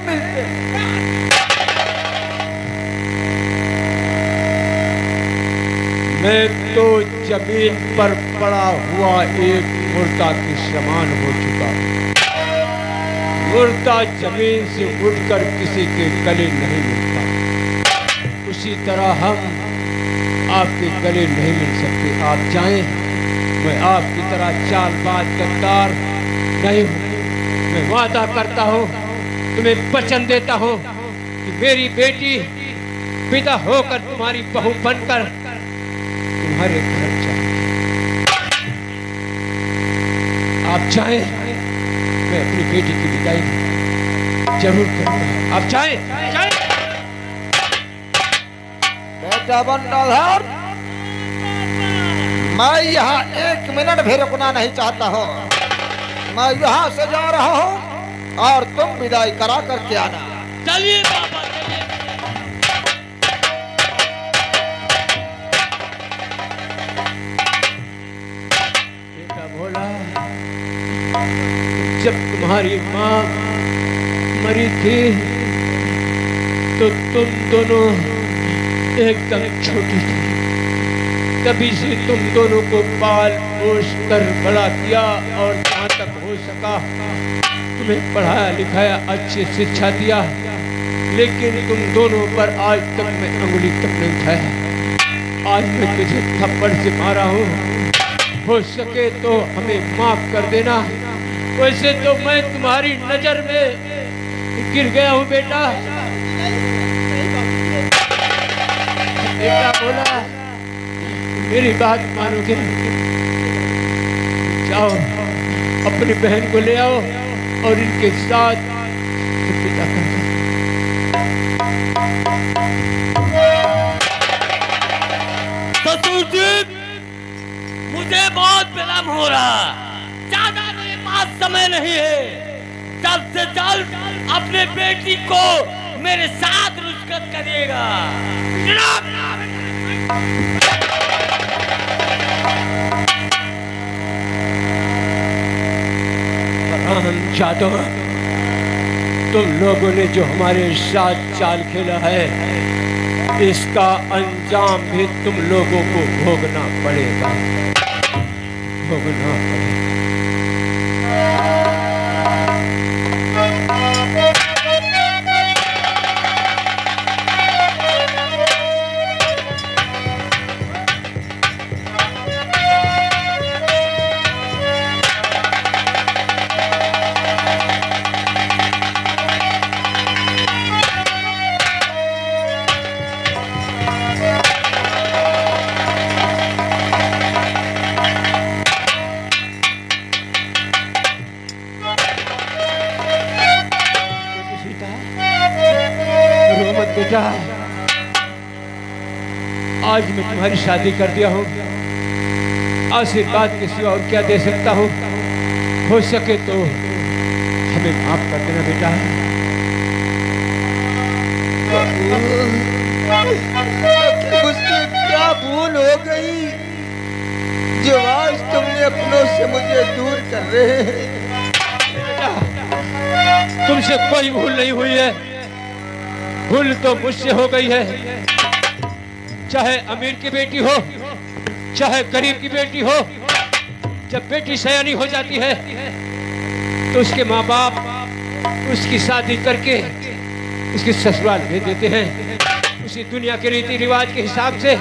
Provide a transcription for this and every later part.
मिलते। मैं तो जमीन पर पड़ा हुआ एक मुर्दा के समान हो चुका हूँ। मुर्दा जमीन से उठकर किसी के गले नहीं मिलता, उसी तरह हम आपके गले नहीं मिल सकते। आप जाएं, मैं आपकी तरह चालबाज गद्दार नहीं हूँ। मैं वादा करता हूँ, तुम्हें वचन देता हूँ कि मेरी बेटी पिता होकर तुम्हारी बहू बनकर तुम्हारे घर जाएगी। आप चाहें, मैं अपनी बेटी की विदाई जरूर करूंगा। आप चाहें, चाहें। बेटा बंडाधर, मैं यहाँ 1 मिनट भी रुकना नहीं चाहता हूँ। मैं यहाँ से जा रहा हूँ और तुम विदाई करा करके आना। चलिए बाबा, चलिए। बेटा भोला, जब तुम्हारी माँ मरी थी तो तुम दोनों एकदम छोटी थी। तभी से तुम दोनों को पाल पोस कर बड़ा किया और जहाँ तक हो सका तुम्हें पढ़ाया लिखाया, अच्छी शिक्षा दिया, लेकिन तुम दोनों पर आज तक मैं अंगुली तक नहीं उठाया। आज मैं तुझे थप्पड़ से मारा हूँ, हो सके तो हमें माफ कर देना। वैसे तो मैं तुम्हारी नजर में गिर गया हूँ बेटा। बेटा बोला, मेरी बात मानोगे? जाओ अपनी बहन को ले आओ और इनके साथ विदा कर दो। ससुर जी, मुझे बहुत विलम्ब हो रहा, ज्यादा मेरे पास समय नहीं है। जल्द से जल्द अपने बेटी को मेरे साथ रुष्कत करिएगा। जादव, तुम लोगों ने जो हमारे साथ चाल खेला है, इसका अंजाम भी तुम लोगों को भोगना पड़ेगा, भोगना पड़ेगा। बेटा, आज मैं तुम्हारी शादी कर दिया हूँ। आशीर्वाद के सिवा और क्या दे सकता हूँ? हो सके तो हमें माफ कर देना बेटा। मुझसे क्या भूल हो गई जो आज तुमने अपनों से मुझे दूर कर रहे हैं? तुमसे कोई भूल नहीं हुई है, भूल तो मुझसे हो गई है। चाहे अमीर की बेटी हो, चाहे गरीब की बेटी हो, जब बेटी सयानी हो जाती है तो उसके माँ बाप उसकी शादी करके उसके ससुराल भेज देते हैं। उसी दुनिया के रीति रिवाज के हिसाब से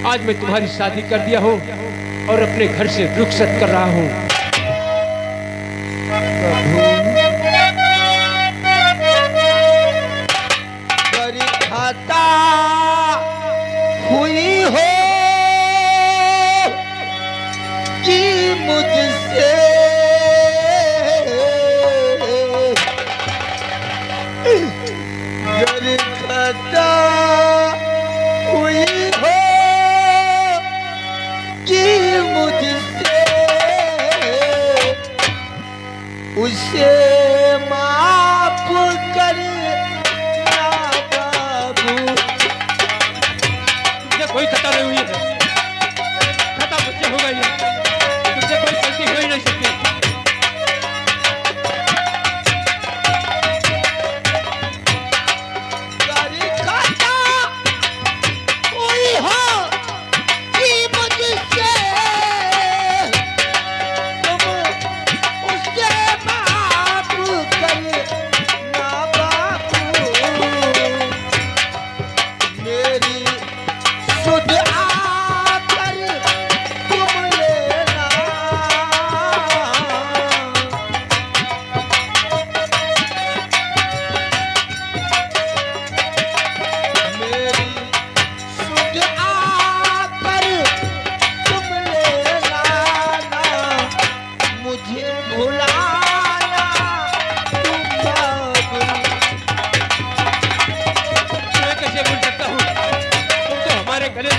आज मैं तुम्हारी शादी कर दिया हूँ और अपने घर से रुखसत कर रहा हूँ। खाता हुई हो कि मुझसे खाता हुई हो कि मुझसे उसे माफ कर कोई खता नहीं हुई है, खता मुझसे हो गई है, तुझसे कोई गलती हो ही नहीं सकती।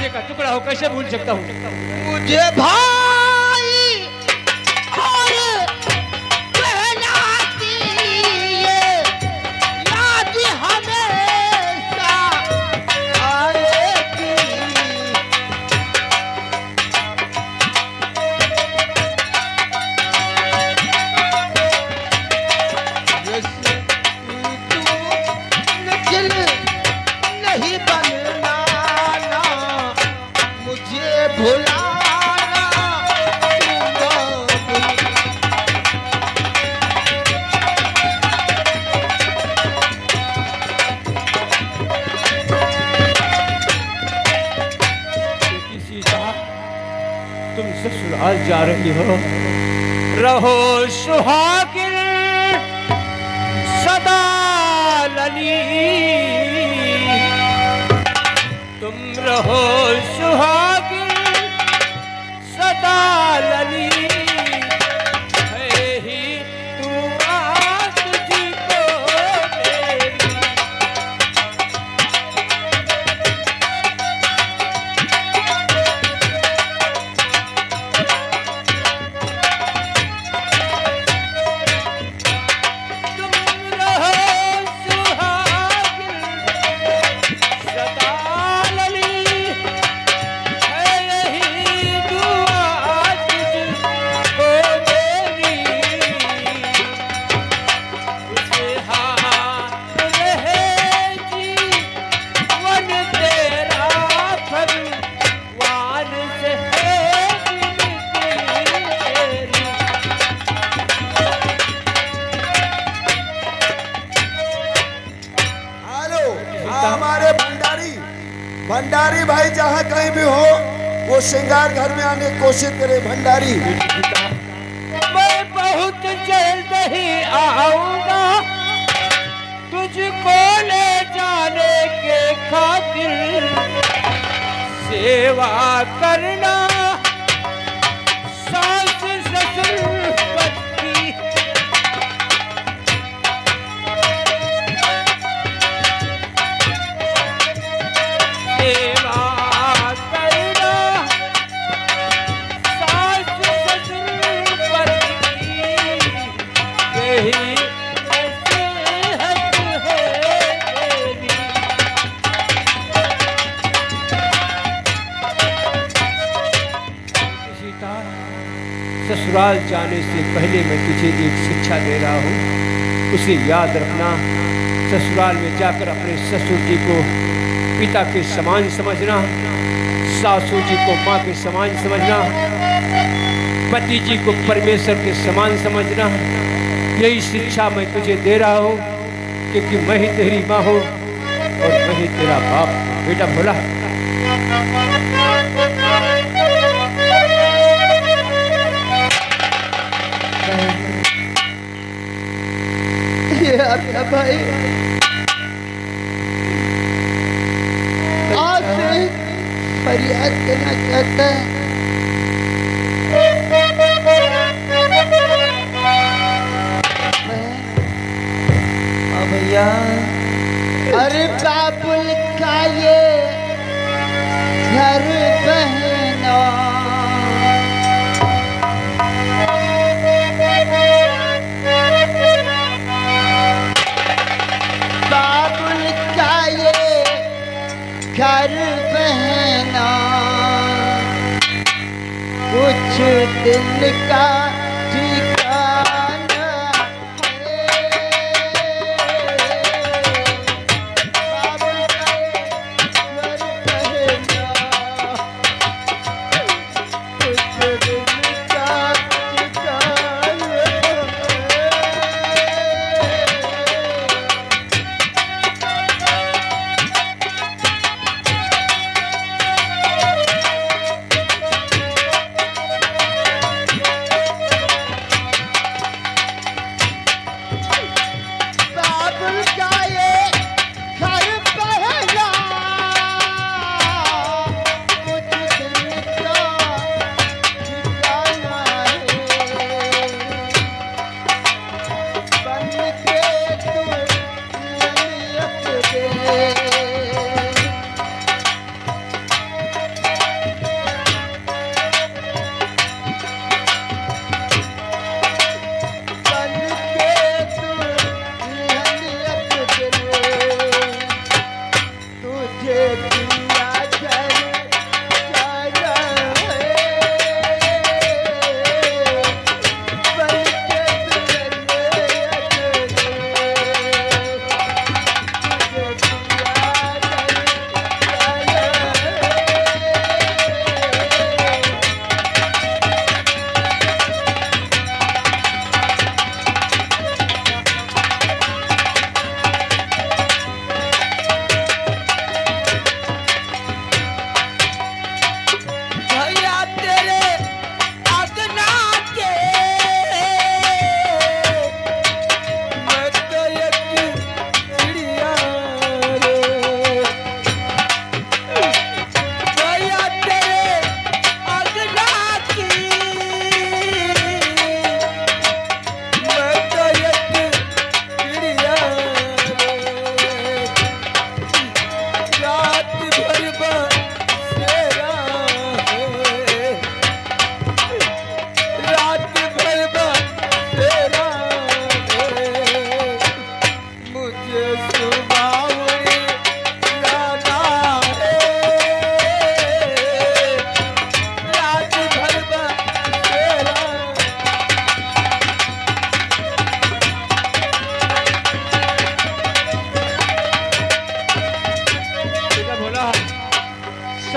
खाने का टुकड़ा हो, कैसे भूल सकता हूँ? मुझे भाई और कहलाती ये याद हमेशा आएगी। जैसे तू निखिल नहीं बनना ना, मुझे भुलाना तू बेटी सीता, तुम ससुराल जा रही हो, रहो सुहागिन सदा लली। तुम रहो सुहागिन सदा लली, है ही दुआ तुझको मेरी। तुम रहो सुहागिन सदा लली, है यही दुआ तुझको मेरी। उसे हाथ रहे जीवन तेरा, भगवान से है विनती तेरी। हेलो, हाँ, हमारे भंडारी भंडारी भाई जहाँ कहीं भी हो वो श्रृंगार घर में आने की कोशिश करे। भंडारी मैं बहुत जल्द ही आऊंगा तुझको ले जाने के खातिर। सेवा करना सास ससुर पति, सेवा करना सास ससुर पति, यही नसीहत है मेरी। सीता, ससुराल जाने से पहले मैं तुझे एक शिक्षा दे रहा हूँ, उसे याद रखना। ससुराल में जाकर अपने ससुर जी को पिता के समान समझना, सासू जी को माँ के समान समझना, पति जी को परमेश्वर के समान समझना। यही शिक्षा मैं तुझे दे रहा हूँ, क्योंकि मैं ही तेरी माँ हूँ और मैं ही तेरा बाप हूँ। बेटा भोला, ये आपका भाई आपसे फरियाद करना चाहता है। हाँ भैया, अरे बाबुल का ये घर बहना बाबुल का ये घर बहना कुछ दिल का ठिकाना है। बाबुल का ये घर बहना कुछ दिल का ठिकाना है।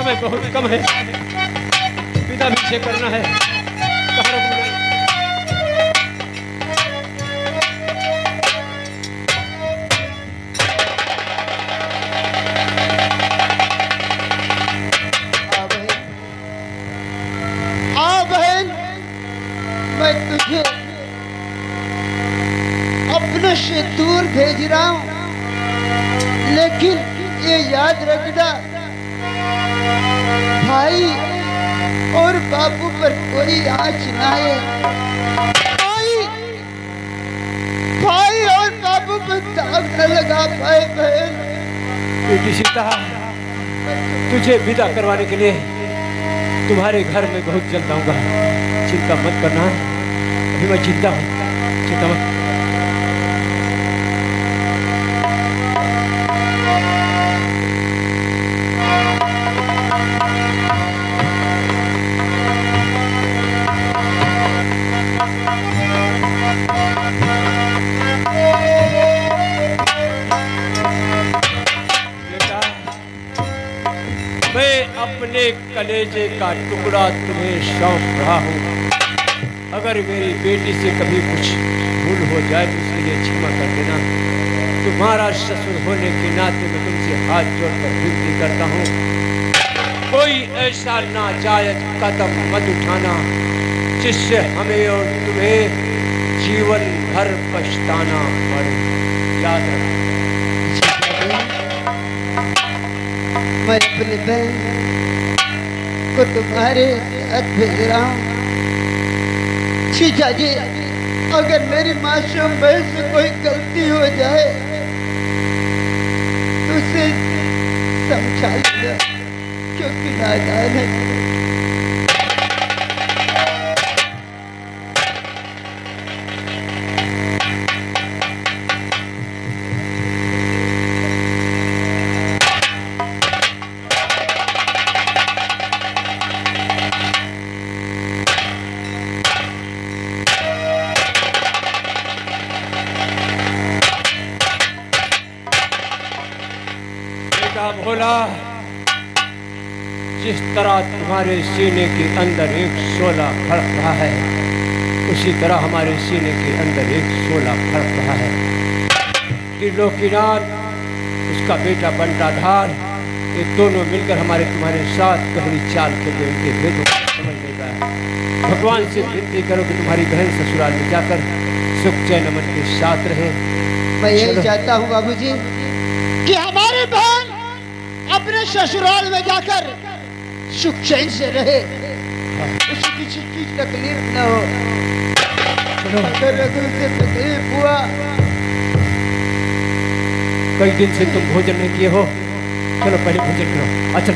समय बहुत कम है, विदा भी से करना है। कहाँ रुकना है? आ बहन, मैं तुझे अपने से दूर भेज रहा हूँ, लेकिन ये याद रखना भाई और बापू पर कोई आँच ना आए। भाई और बापू पर दाग न लगा पाए बहन। बेटी सीता, तुझे विदा करवाने के लिए तुम्हारे घर में बहुत जल्द आऊंगा। चिंता मत करना, अभी मैं चिंता हूँ, चिंता मत। अपने कलेजे का टुकड़ा तुम्हें सौंप रहा हूँ। अगर मेरी बेटी से कभी कुछ भूल हो जाए तो उसके लिए क्षमा कर देना। तुम्हारा ससुर होने के नाते मैं तुमसे हाथ जोड़कर विनती करता हूँ, कोई ऐसा नाजायज कदम मत उठाना जिससे हमें और तुम्हें जीवन भर पछताना पड़े। याद रखना। मैं अपनी बहन को तुम्हारे साथ भेज रहा हूँ। जीजा जी, अगर मेरी मासूम बहन से कोई गलती हो जाए तो उसे समझा लेना, क्योंकि नादान है। भोला, जिस तरह तुम्हारे सीने के अंदर एक शोला खड़क रहा है, उसी तरह हमारे सीने के अंदर एक शोला खड़क रहा है। त्रिलोकीनाथ, उसका बेटा बंटाधार, ये दोनों मिलकर तुम्हारे साथ गहरी चाल खेलते उनके भेदों को समझ नहीं पाया। भगवान से विनती करो कि तुम्हारी बहन ससुराल में जाकर सुख चैन अमन के साथ रहे। मैं यही चाहता हूँ बाबूजी कि हमारी बहन अपने ससुराल में जाकर सुख चैन से रहे, उसे किसी की तकलीफ न हो। अगर उसे तकलीफ हुआ, कई दिन से तुम भोजन नहीं किए हो, चलो पहले भोजन करो। अच्छा